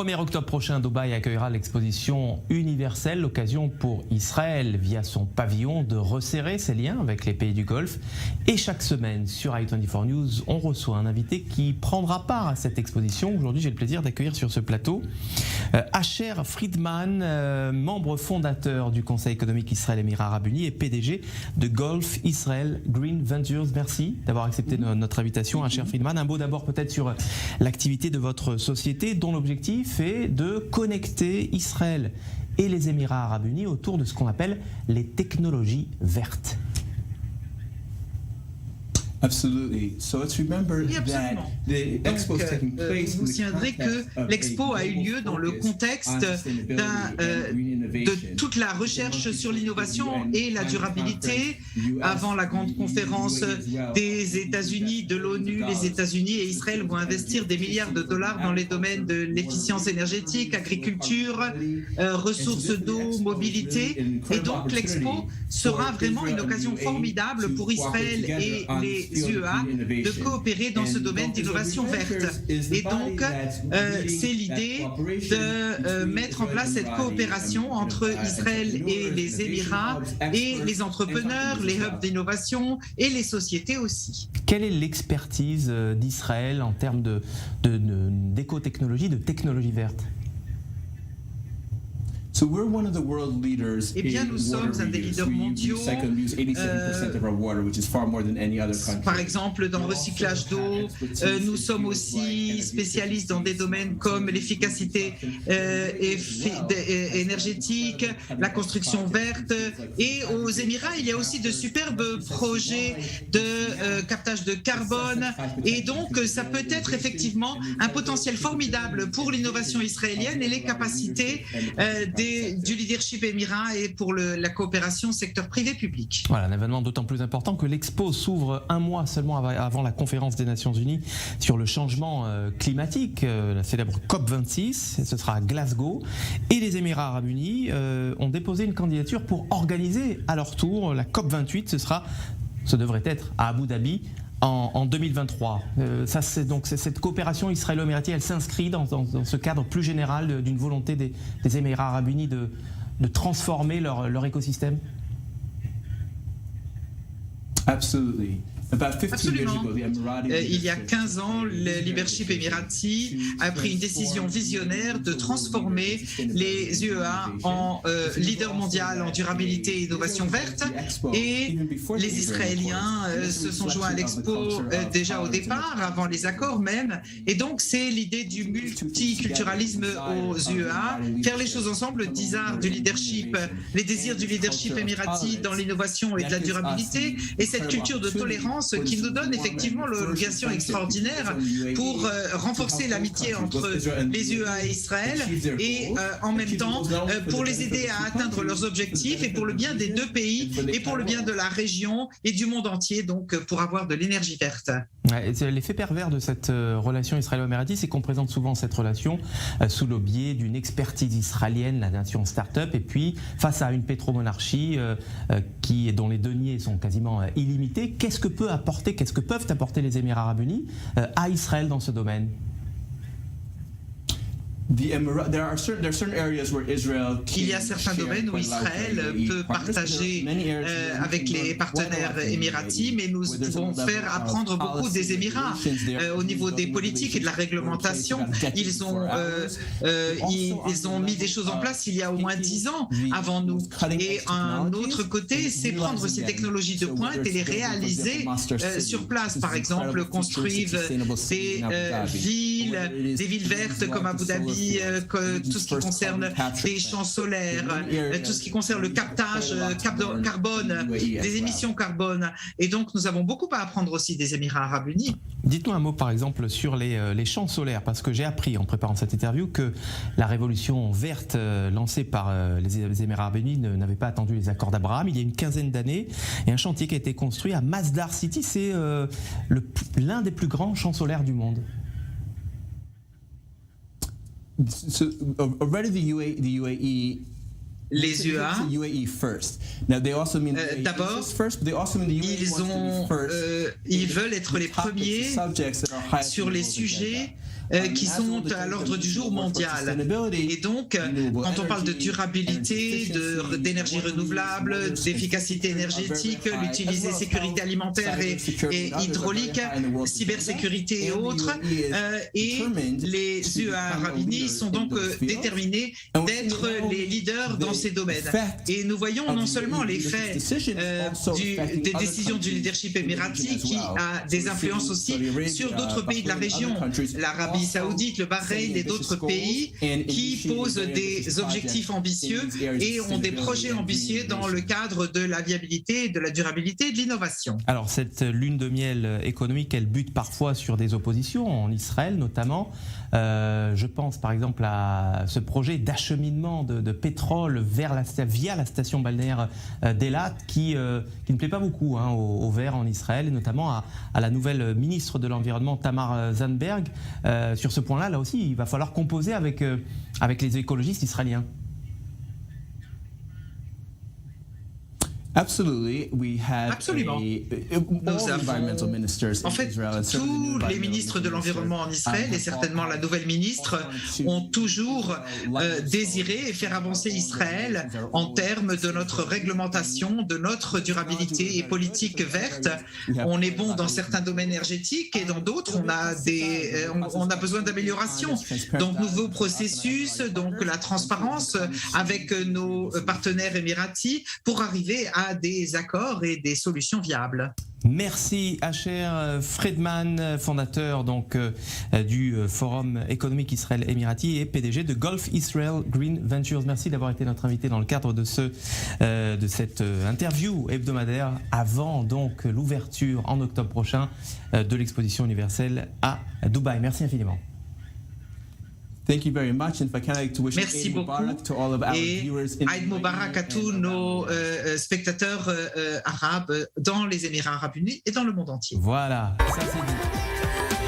1er octobre prochain, Dubaï accueillera l'exposition universelle, l'occasion pour Israël, via son pavillon, de resserrer ses liens avec les pays du Golfe. Et chaque semaine, sur i24 News, on reçoit un invité qui prendra part à cette exposition. Aujourd'hui, j'ai le plaisir d'accueillir sur ce plateau Asher Friedman, membre fondateur du Conseil économique Israël-Émirats Arabes Unis et PDG de Gulf Israel Green Ventures. Merci d'avoir accepté notre invitation, Asher Friedman. Un mot d'abord peut-être sur l'activité de votre société, dont l'objectif est de connecter Israël et les Émirats Arabes Unis autour de ce qu'on appelle les technologies vertes. Absolutely. So let's remember that the expo is taking place. Vous tiendrez que l'expo a eu lieu dans le contexte de toute la recherche sur l'innovation et la durabilité avant la grande conférence des États-Unis, de l'ONU. Les États-Unis et Israël vont investir des milliards de dollars dans les domaines de l'efficience énergétique, agriculture, ressources d'eau, mobilité. Et donc l'expo sera vraiment une occasion formidable pour Israël et les UEA de coopérer dans ce domaine d'innovation verte. Et donc, c'est l'idée de mettre en place cette coopération entre Israël et les Émirats et les entrepreneurs, les hubs d'innovation et les sociétés aussi. Quelle est l'expertise d'Israël en termes d'éco-technologie, de technologie verte ? Eh bien, nous sommes un des leaders mondiaux, par exemple dans le recyclage d'eau. Nous sommes aussi spécialistes dans des domaines comme l'efficacité énergétique, la construction verte. Et aux Émirats, il y a aussi de superbes projets de captage de carbone. Et donc, ça peut être effectivement un potentiel formidable pour l'innovation israélienne et les capacités du leadership émirat et pour la coopération secteur privé-public. Voilà, un événement d'autant plus important que l'expo s'ouvre un mois seulement avant la conférence des Nations Unies sur le changement climatique, la célèbre COP26, ce sera à Glasgow. Et les Émirats Arabes Unis ont déposé une candidature pour organiser à leur tour la COP28, ce devrait être à Abu Dhabi, en 2023. Donc cette coopération israélo-émiratienne, elle s'inscrit dans ce cadre plus général d'une volonté des Émirats Arabes Unis de transformer leur écosystème. Absolutely. Absolument. Il y a 15 ans, le leadership émirati a pris une décision visionnaire de transformer les UEA en leader mondial en durabilité et innovation verte. Et les Israéliens se sont joints à l'expo déjà au départ, avant les accords même. Et donc, c'est l'idée du multiculturalisme aux UEA, faire les choses ensemble, du leadership, les désirs du leadership émirati dans l'innovation et de la durabilité, et cette culture de tolérance qui nous donne effectivement l'occasion extraordinaire pour renforcer l'amitié entre les UEA et Israël et en même temps pour les aider à atteindre leurs objectifs et pour le bien des deux pays et pour le bien de la région et du monde entier, donc pour avoir de l'énergie verte. L'effet pervers de cette relation israélo-émirati, c'est qu'on présente souvent cette relation sous le biais d'une expertise israélienne, la nation start-up, et puis face à une pétromonarchie dont les deniers sont quasiment illimités. Qu'est-ce que peuvent apporter les Émirats Arabes Unis à Israël dans ce domaine ? Il y a certains domaines où Israël peut partager avec les partenaires émiratis, mais nous pouvons apprendre beaucoup des Émirats au niveau des politiques et de la réglementation. Ils ont mis des choses en place il y a au moins 10 ans avant nous. Et un autre côté, c'est prendre ces technologies de pointe et les réaliser sur place. Par exemple, construire des villes vertes comme Abu Dhabi, tout ce qui concerne les champs solaires, tout ce qui concerne le captage carbone, des émissions carbone. Et donc, nous avons beaucoup à apprendre aussi des Émirats Arabes Unis. Dites-nous un mot, par exemple, sur les champs solaires, parce que j'ai appris en préparant cette interview que la révolution verte lancée par les Émirats Arabes Unis n'avait pas attendu les accords d'Abraham. Il y a une quinzaine d'années, il y a un chantier qui a été construit à Masdar City. C'est l'un des plus grands champs solaires du monde. So already the UAE les UEA, d'abord, ils veulent être les premiers sur les sujets qui sont à l'ordre du jour mondial. Et donc, quand on parle de durabilité, d'énergie renouvelable, d'efficacité énergétique, l'utiliser sécurité alimentaire et hydraulique, cybersécurité et autres, et les UEA Arab Unis sont donc déterminés d'être les leaders dans ces domaines. Et nous voyons non seulement l'effet des décisions du leadership émirati qui a des influences aussi sur d'autres pays de la région, l'Arabie Saoudite, le Bahreïn et d'autres pays qui posent des objectifs ambitieux et ont des projets ambitieux dans le cadre de la viabilité, de la durabilité et de l'innovation. Alors cette lune de miel économique, elle bute parfois sur des oppositions, en Israël notamment. Je pense par exemple à ce projet d'acheminement de pétrole via la station balnéaire d'Elat qui ne plaît pas beaucoup aux Verts en Israël, et notamment à la nouvelle ministre de l'Environnement Tamar Zandberg. Sur ce point-là, là aussi, il va falloir composer avec les écologistes israéliens. Absolument. Nous avons, en fait, tous les ministres de l'environnement en Israël et certainement la nouvelle ministre ont toujours désiré faire avancer Israël en termes de notre réglementation, de notre durabilité et politique verte. On est bon dans certains domaines énergétiques et dans d'autres, on a besoin d'amélioration. Donc, nouveaux processus, donc la transparence avec nos partenaires émiratis pour arriver à des accords et des solutions viables. Merci Asher Friedman, fondateur donc du Forum économique Israël-Émirati et PDG de Gulf Israel Green Ventures. Merci d'avoir été notre invité dans le cadre de cette interview hebdomadaire avant donc l'ouverture en octobre prochain de l'exposition universelle à Dubaï. Merci infiniment. Thank you very much. And if I can, I'd like to wish Merci Eid beaucoup. Mubarak to all of our viewers in Eid Mubarak à tous nos spectateurs arabes dans les Émirats Arabes Unis et dans le monde entier. Voilà, ça c'est dit.